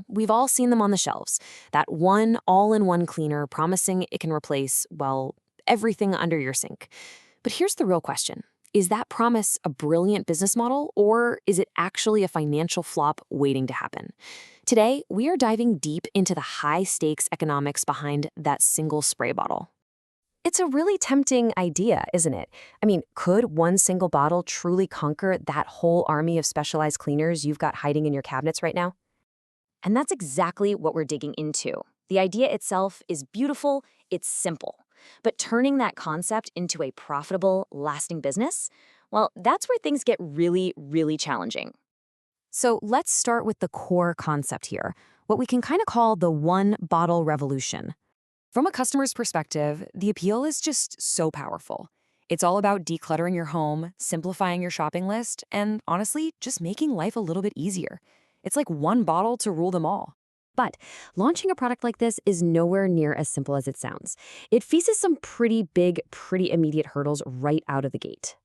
We've all seen them on the shelves. That one all-in-one cleaner promising it can replace, well, everything under your sink. But here's the real question. Is that promise a brilliant business model, or is it actually a financial flop waiting to happen? Today, we are diving deep into the high-stakes economics behind that single spray bottle. It's a really tempting idea, isn't it? I mean, could one single bottle truly conquer that whole army of specialized cleaners you've got hiding in your cabinets right now? And that's exactly what we're digging into. The idea itself is beautiful, it's simple. But turning that concept into a profitable, lasting business, well, that's where things get really, really challenging. So let's start with the core concept here, what we can kind of call the one bottle revolution. From a customer's perspective, the appeal is just so powerful. It's all about decluttering your home, simplifying your shopping list, and honestly, just making life a little bit easier. It's like one bottle to rule them all. But launching a product like this is nowhere near as simple as it sounds. It faces some pretty big, pretty immediate hurdles right out of the gate.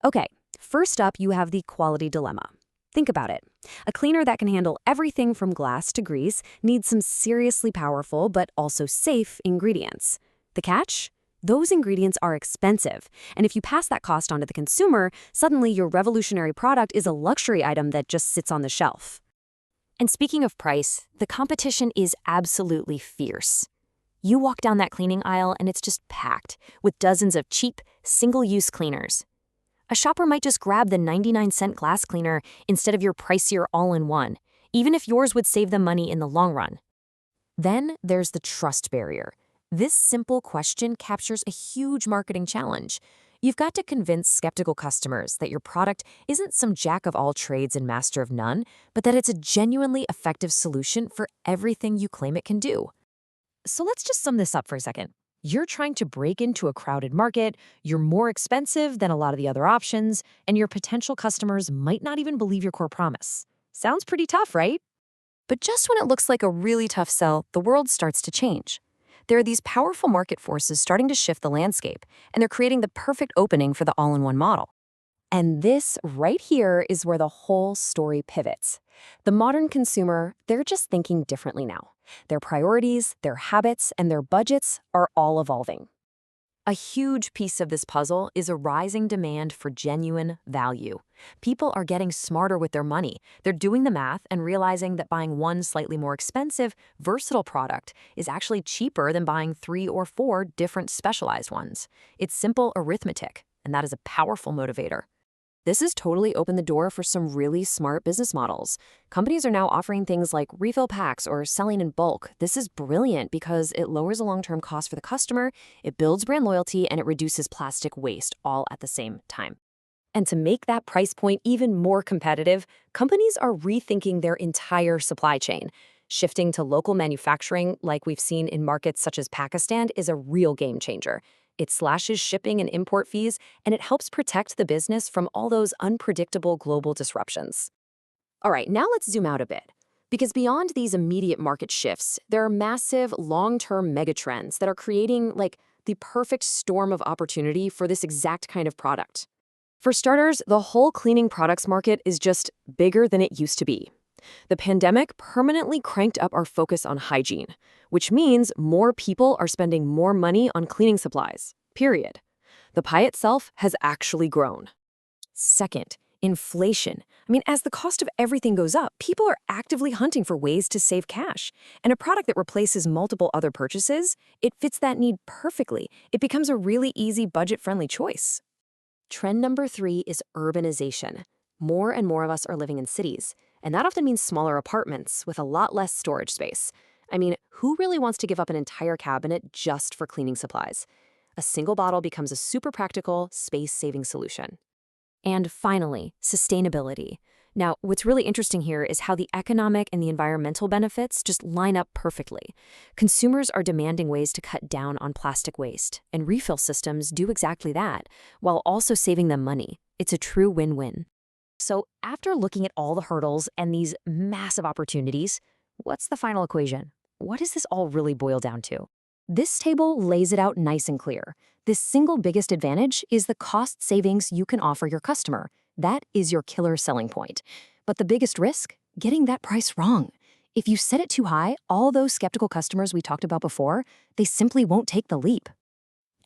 Okay, first up, you have the quality dilemma. Think about it. A cleaner that can handle everything from glass to grease needs some seriously powerful but also safe ingredients. The catch? Those ingredients are expensive, and if you pass that cost on to the consumer, suddenly your revolutionary product is a luxury item that just sits on the shelf. And speaking of price, the competition is absolutely fierce. You walk down that cleaning aisle and it's just packed with dozens of cheap, single-use cleaners. A shopper might just grab the 99-cent glass cleaner instead of your pricier all-in-one, even if yours would save them money in the long run. Then there's the trust barrier. This simple question captures a huge marketing challenge. You've got to convince skeptical customers that your product isn't some jack of all trades and master of none, but that it's a genuinely effective solution for everything you claim it can do. So let's just sum this up for a second. You're trying to break into a crowded market, you're more expensive than a lot of the other options, and your potential customers might not even believe your core promise. Sounds pretty tough, right? But just when it looks like a really tough sell, the world starts to change. There are these powerful market forces starting to shift the landscape, and they're creating the perfect opening for the all-in-one model. And this right here is where the whole story pivots. The modern consumer, they're just thinking differently now. Their priorities, their habits, and their budgets are all evolving. A huge piece of this puzzle is a rising demand for genuine value. People are getting smarter with their money. They're doing the math and realizing that buying one slightly more expensive, versatile product is actually cheaper than buying 3 or 4 different specialized ones. It's simple arithmetic, and that is a powerful motivator. This has totally opened the door for some really smart business models. Companies are now offering things like refill packs or selling in bulk. This is brilliant because it lowers the long-term cost for the customer, it builds brand loyalty, and it reduces plastic waste all at the same time. And to make that price point even more competitive, companies are rethinking their entire supply chain. Shifting to local manufacturing, like we've seen in markets such as Pakistan, is a real game changer. It slashes shipping and import fees, and it helps protect the business from all those unpredictable global disruptions. All right, now let's zoom out a bit. Because beyond these immediate market shifts, there are massive long-term megatrends that are creating, the perfect storm of opportunity for this exact kind of product. For starters, the whole cleaning products market is just bigger than it used to be. The pandemic permanently cranked up our focus on hygiene, which means more people are spending more money on cleaning supplies, period. The pie itself has actually grown. Second, inflation. As the cost of everything goes up, people are actively hunting for ways to save cash. And a product that replaces multiple other purchases, it fits that need perfectly. It becomes a really easy, budget-friendly choice. Trend number 3 is urbanization. More and more of us are living in cities, and that often means smaller apartments with a lot less storage space. Who really wants to give up an entire cabinet just for cleaning supplies? A single bottle becomes a super practical, space-saving solution. And finally, sustainability. Now, what's really interesting here is how the economic and the environmental benefits just line up perfectly. Consumers are demanding ways to cut down on plastic waste, and refill systems do exactly that, while also saving them money. It's a true win-win. So after looking at all the hurdles and these massive opportunities, what's the final equation? What does this all really boil down to? This table lays it out nice and clear. The single biggest advantage is the cost savings you can offer your customer. That is your killer selling point. But the biggest risk? Getting that price wrong. If you set it too high, all those skeptical customers we talked about before, they simply won't take the leap.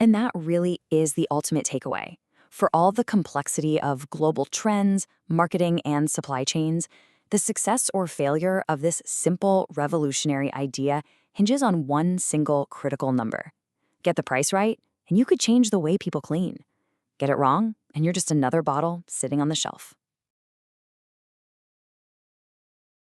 And that really is the ultimate takeaway. For all the complexity of global trends, marketing, and supply chains, the success or failure of this simple, revolutionary idea hinges on one single critical number. Get the price right, and you could change the way people clean. Get it wrong, and you're just another bottle sitting on the shelf.